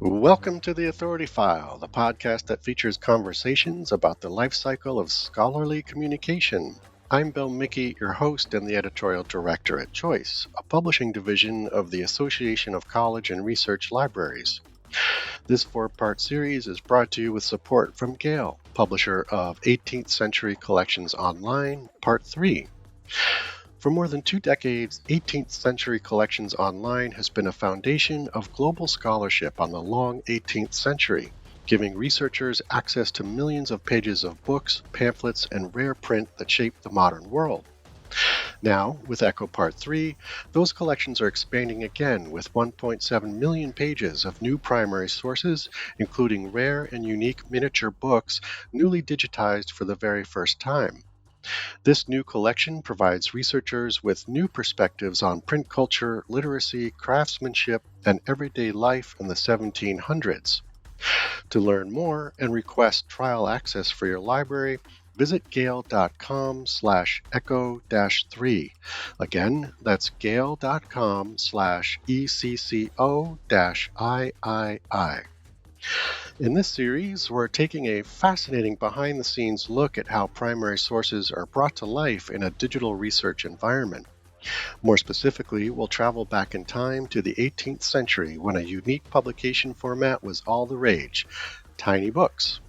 Welcome to The Authority File, the podcast that features conversations about the life cycle of scholarly communication. I'm Bill Mickey, your host and the editorial director at Choice, a publishing division of the Association of College and Research Libraries. This four-part series is brought to you with support from Gale, publisher of 18th Century Collections Online, Part 3. For more than 2 decades, 18th Century Collections Online has been a foundation of global scholarship on the long 18th century, giving researchers access to millions of pages of books, pamphlets, and rare print that shaped the modern world. Now, with Echo Part 3, those collections are expanding again with 1.7 million pages of new primary sources, including rare and unique miniature books newly digitized for the very first time. This new collection provides researchers with new perspectives on print culture, literacy, craftsmanship, and everyday life in the 1700s. To learn more and request trial access for your library, visit gale.com/echo-3. Again, that's gale.com/ECCO-III. In this series, we're taking a fascinating behind-the-scenes look at how primary sources are brought to life in a digital research environment. More specifically, we'll travel back in time to the 18th century when a unique publication format was all the rage: tiny books.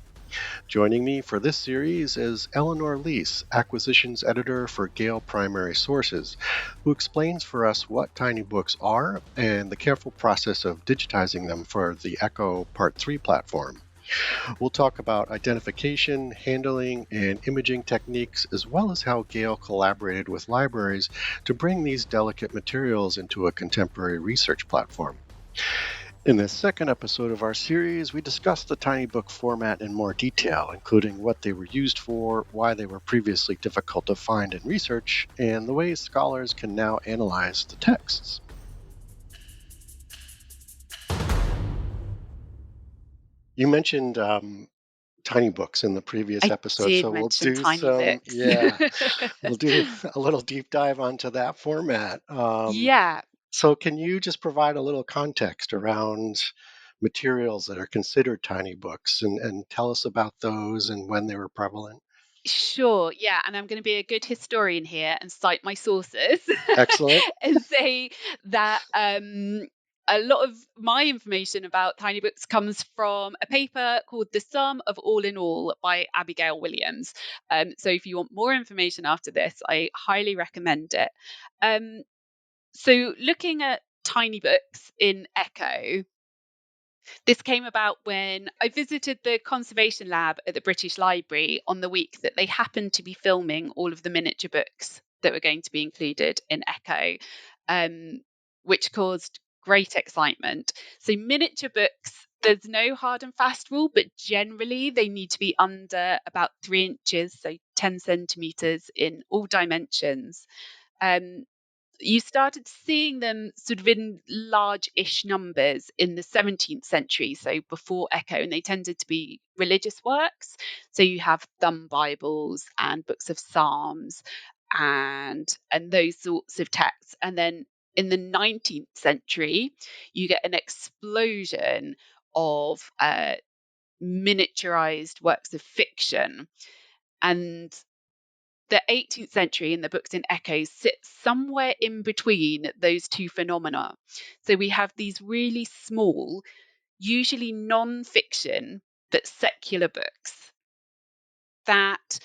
Joining me for this series is Eleanor Leese, Acquisitions Editor for Gale Primary Sources, who explains for us what tiny books are and the careful process of digitizing them for the Echo Part 3 platform. We'll talk about identification, handling, and imaging techniques, as well as how Gale collaborated with libraries to bring these delicate materials into a contemporary research platform. In this second episode of our series, we discuss the tiny book format in more detail, including what they were used for, why they were previously difficult to find in research, and the ways scholars can now analyze the texts. You mentioned tiny books in the previous I episode, did so we'll mention do tiny some, books. we'll do a little deep dive onto that format. Yeah, So can you just provide a little context around materials that are considered tiny books and tell us about those and when they were prevalent? sure. Yeah, and I'm going to be a good historian here and cite my sources Excellent. and say that a lot of my information about tiny books comes from a paper called The Sum of All in All by Abigail Williams. So if you want more information after this, I highly recommend it. So looking at tiny books in Echo, this came about when I visited the conservation lab at the British Library on the week that they happened to be filming all of the miniature books that were going to be included in Echo, which caused great excitement. So, miniature books, there's no hard and fast rule, but generally they need to be under about 3 inches, so 10 centimeters in all dimensions. Um, you started seeing them sort of in large-ish numbers in the 17th century, so before Echo, and they tended to be religious works. So you have thumb Bibles and books of Psalms and those sorts of texts. And then in the 19th century, you get an explosion of miniaturized works of fiction. And the 18th century and the books in Echoes sit somewhere in between those two phenomena. So we have these really small, usually non-fiction, but secular books that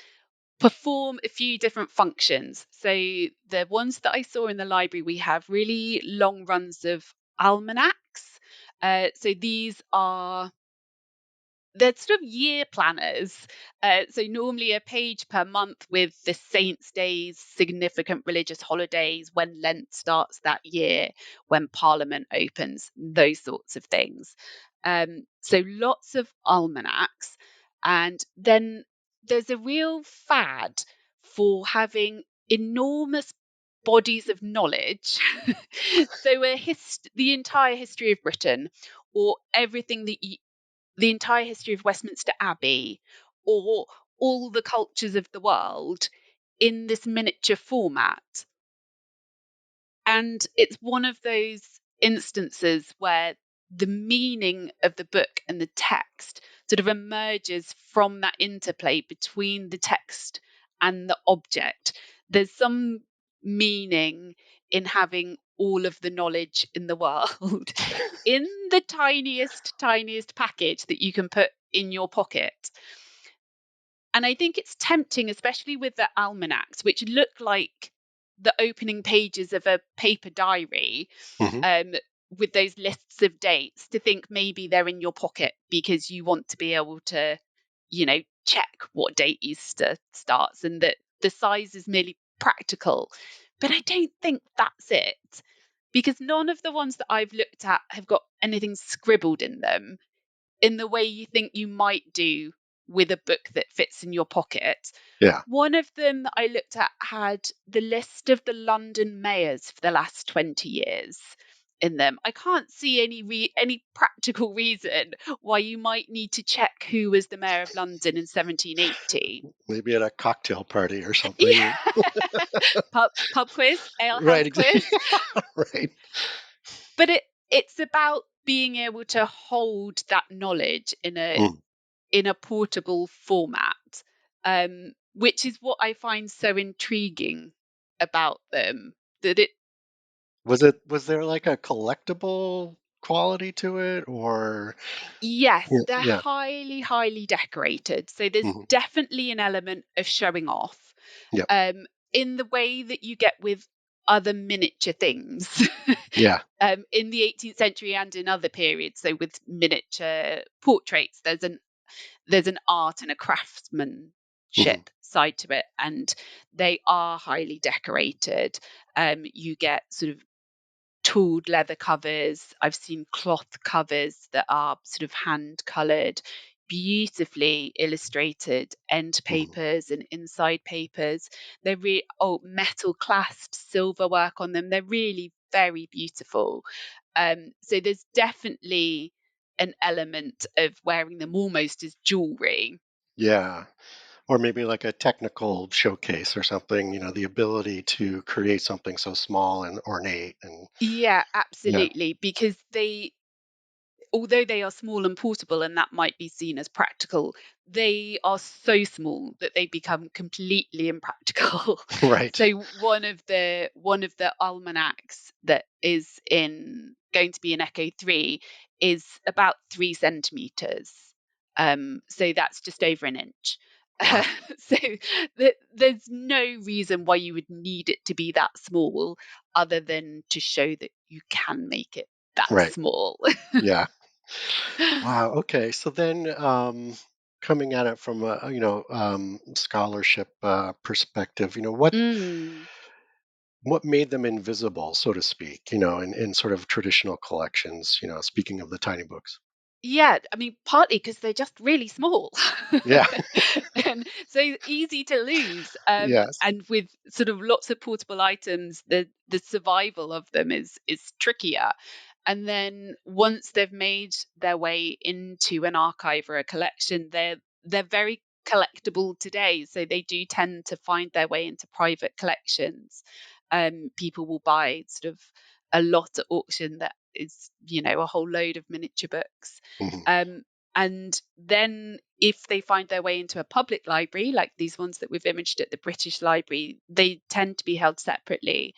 perform a few different functions. So the ones that I saw in the library, we have really long runs of almanacs. So they're sort of year planners. So normally a page per month with the saints' days, significant religious holidays, when Lent starts that year, when Parliament opens, those sorts of things. So lots of almanacs. And then there's a real fad for having enormous bodies of knowledge. So the entire history of Britain, or everything that the entire history of Westminster Abbey, or all the cultures of the world in this miniature format. And it's one of those instances where the meaning of the book and the text sort of emerges from that interplay between the text and the object. There's some meaning in having all of the knowledge in the world in the tiniest package that you can put in your pocket. And I think it's tempting, especially with the almanacs, which look like the opening pages of a paper diary, Hmm. um, with those lists of dates, to think maybe they're in your pocket because you want to be able to, check what date Easter starts, and that the size is merely practical. But I don't think that's it, because none of the ones that I've looked at have got anything scribbled in them in the way you think you might do with a book that fits in your pocket. Yeah. One of them that I looked at had the list of the London mayors for the last 20 years in them. I can't see any practical reason why you might need to check who was the mayor of London in 1780. Maybe at a cocktail party or Yeah, something. pub quiz, Right. alehouse quiz. Exactly. Right. But it's about being able to hold that knowledge Mm. in a portable format, which is what I find so intriguing about them. That it, Was there like a collectible quality to it, or yes, yeah, they're yeah. highly decorated. So there's Hmm. definitely an element of showing off, Yep. in the way that you get with other miniature things. Yeah. In the 18th century and in other periods. So with miniature portraits, there's an art and a Hmm. craftsmanship side to it, and they are highly decorated. You get sort of tooled leather covers. I've seen cloth covers that are sort of hand colored, beautifully illustrated end Hmm. papers and inside papers. They're metal clasped silver work on them. They're really very beautiful. So there's definitely an element of wearing them almost as jewelry. Yeah. Or maybe like a technical showcase or something, the ability to create something so small and ornate and Yeah, yeah. absolutely. Because although they are small and portable, and that might be seen as practical, they are so small that they become completely impractical. Right. So one of the almanacs that is in going to be in Echo 3 is about 3 centimeters. So that's just over an inch. Wow. So there's no reason why you would need it to be that small, other than to show that you can make it that Right. small. Yeah. Wow. Okay. So then, coming at it from a scholarship perspective, Mm. what made them invisible, so to speak, in sort of traditional collections, speaking of the tiny books. Yeah, I mean, partly because they're just really small Yeah. and so easy to lose. Yes. And with sort of lots of portable items, the survival of them is trickier. And then once they've made their way into an archive or a collection, they're very collectible today. So they do tend to find their way into private collections. People will buy sort of a lot at auction that is, a whole load of miniature books. Hmm. Um, and then if they find their way into a public library, like these ones that we've imaged at the British Library, they tend to be held separately,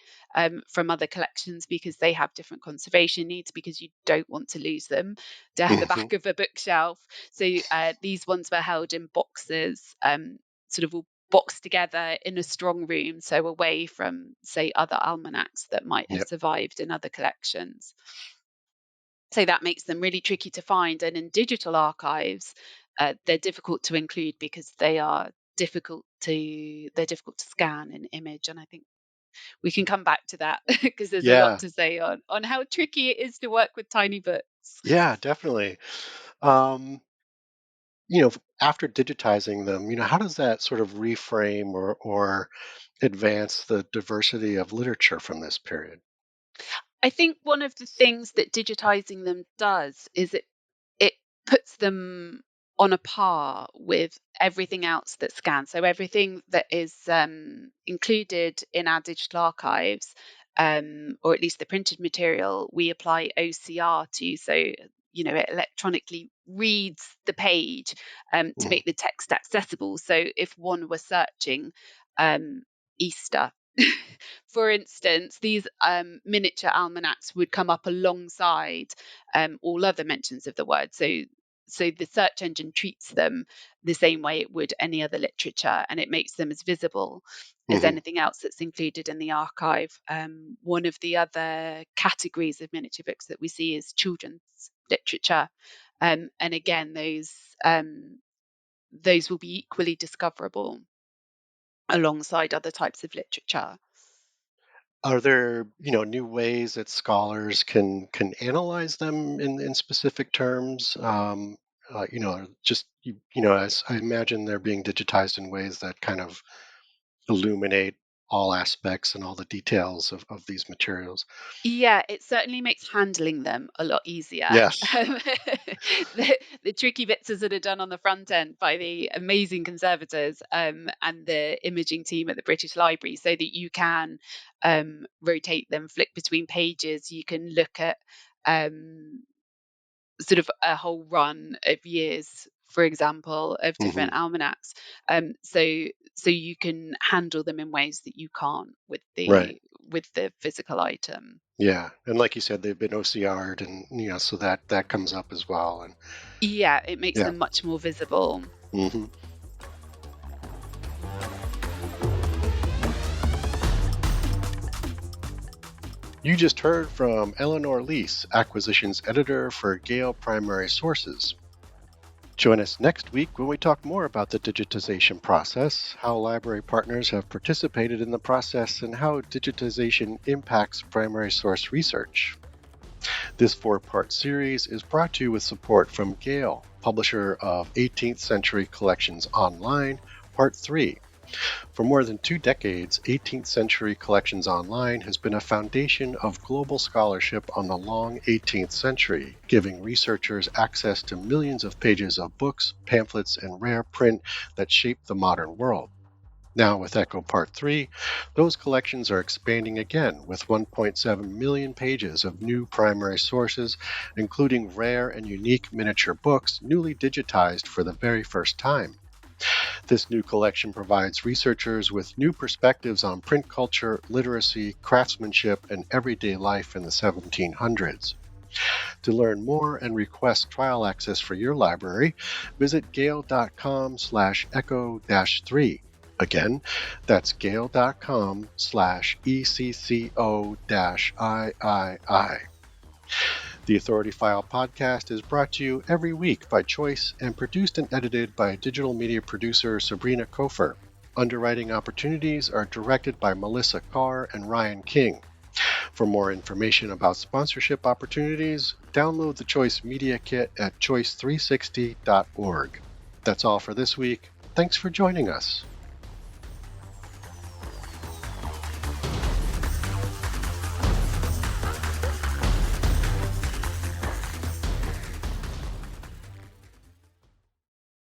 from other collections, because they have different conservation needs, because you don't want to lose them down the Hmm. back of a bookshelf. So these ones were held in boxes, sort of all boxed together in a strong room, so away from, say, other almanacs that might have Yep. survived in other collections. So that makes them really tricky to find. And in digital archives, they're difficult to include because they're difficult to scan and image. And I think we can come back to that because there's a lot Yeah. to say on how tricky it is to work with tiny books. Yeah, definitely. Um, After digitizing them, how does that sort of reframe or advance the diversity of literature from this period? I think one of the things that digitizing them does is it puts them on a par with everything else that scans. So everything that is included in our digital archives, or at least the printed material, we apply OCR to. So, it electronically reads the page to make the text accessible. So if one were searching Easter, for instance, these miniature almanacs would come up alongside all other mentions of the word. So the search engine treats them the same way it would any other literature, and it makes them as visible as Mm-hmm. anything else that's included in the archive. One of the other categories of miniature books that we see is children's literature, and again, those will be equally discoverable alongside other types of literature. Are there, new ways that scholars can analyze them in specific terms? Just as I imagine they're being digitized in ways that kind of illuminate all aspects and all the details of these materials. Yeah, it certainly makes handling them a lot easier. Yes. The tricky bits are sort of done on the front end by the amazing conservators and the imaging team at the British Library, so that you can rotate them, flick between pages. You can look at sort of a whole run of years, for example, of Hmm. different almanacs. So you can handle them in ways that you can't with Right. the physical item. Yeah. And like you said, they've been OCR'd, and so that comes up as well. And Yeah, it makes yeah. them much more visible. Hmm. You just heard from Eleanor Lease, Acquisitions Editor for Gale Primary Sources. Join us next week when we talk more about the digitization process, how library partners have participated in the process, and how digitization impacts primary source research. This 4-part series is brought to you with support from Gale, publisher of 18th Century Collections Online, Part 3. For more than 2 decades, 18th Century Collections Online has been a foundation of global scholarship on the long 18th century, giving researchers access to millions of pages of books, pamphlets, and rare print that shaped the modern world. Now, with Echo Part 3, those collections are expanding again with 1.7 million pages of new primary sources, including rare and unique miniature books newly digitized for the very first time. This new collection provides researchers with new perspectives on print culture, literacy, craftsmanship, and everyday life in the 1700s. To learn more and request trial access for your library, visit gale.com/echo-3. Again, that's gale.com/ECCO-III. The Authority File podcast is brought to you every week by Choice and produced and edited by digital media producer Sabrina Kofer. Underwriting opportunities are directed by Melissa Carr and Ryan King. For more information about sponsorship opportunities, download the Choice Media Kit at choice360.org. That's all for this week. Thanks for joining us.